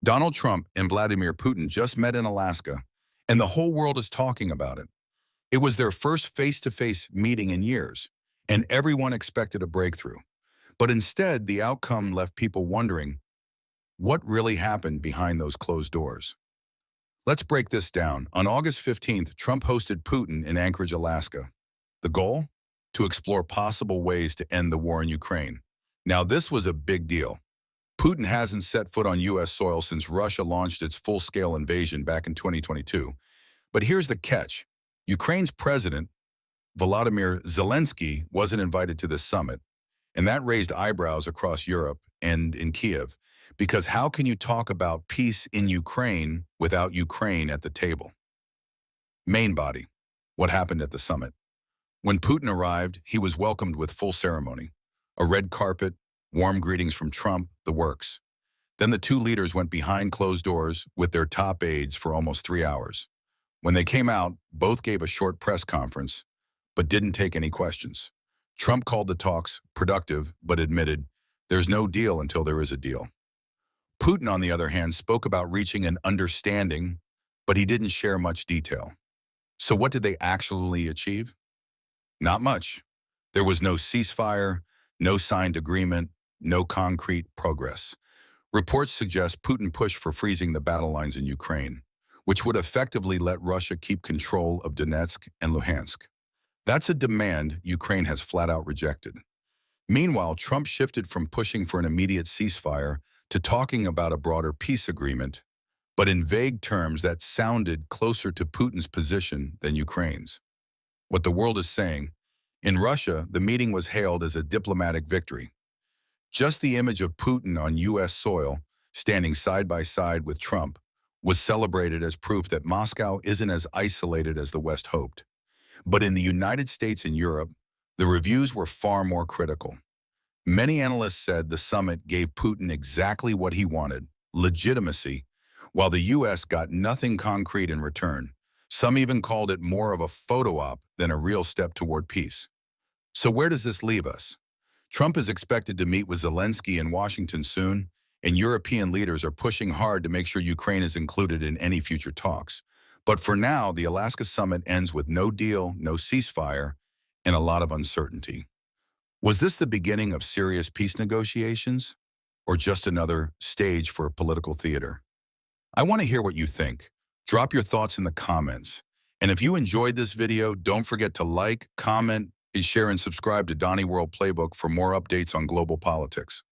Donald Trump and Vladimir Putin just met in Alaska, and the whole world is talking about it. It was their first face-to-face meeting in years, and everyone expected a breakthrough. But instead, the outcome left people wondering what really happened behind those closed doors. Let's break this down. On August 15th, Trump hosted Putin in Anchorage, Alaska. The goal? To explore possible ways to end the war in Ukraine. Now, this was a big deal. Putin hasn't set foot on U.S. soil since Russia launched its full-scale invasion back in 2022. But here's the catch. Ukraine's president, Volodymyr Zelenskyy, wasn't invited to this summit, and that raised eyebrows across Europe and in Kiev, because how can you talk about peace in Ukraine without Ukraine at the table? Main body. What happened at the summit? When Putin arrived, he was welcomed with full ceremony. A red carpet, warm greetings from Trump, the works. Then the two leaders went behind closed doors with their top aides for almost 3 hours. When they came out, both gave a short press conference, but didn't take any questions. Trump called the talks productive, but admitted, there's no deal until there is a deal. Putin, on the other hand, spoke about reaching an understanding, but he didn't share much detail. So what did they actually achieve? Not much. There was no ceasefire, no signed agreement, no concrete progress. Reports suggest Putin pushed for freezing the battle lines in Ukraine, which would effectively let Russia keep control of Donetsk and Luhansk. That's a demand Ukraine has flat out rejected. Meanwhile, Trump shifted from pushing for an immediate ceasefire to talking about a broader peace agreement, but in vague terms that sounded closer to Putin's position than Ukraine's. What the world is saying, in Russia, the meeting was hailed as a diplomatic victory. Just the image of Putin on U.S. soil, standing side by side with Trump, was celebrated as proof that Moscow isn't as isolated as the West hoped. But in the United States and Europe, the reviews were far more critical. Many analysts said the summit gave Putin exactly what he wanted, legitimacy, while the U.S. got nothing concrete in return. Some even called it more of a photo op than a real step toward peace. So where does this leave us? Trump is expected to meet with Zelenskyy in Washington soon, and European leaders are pushing hard to make sure Ukraine is included in any future talks. But for now, the Alaska summit ends with no deal, no ceasefire, and a lot of uncertainty. Was this the beginning of serious peace negotiations, or just another stage for political theater? I want to hear what you think. Drop your thoughts in the comments. And if you enjoyed this video, don't forget to like, comment, share, and subscribe to Donnie World Playbook for more updates on global politics.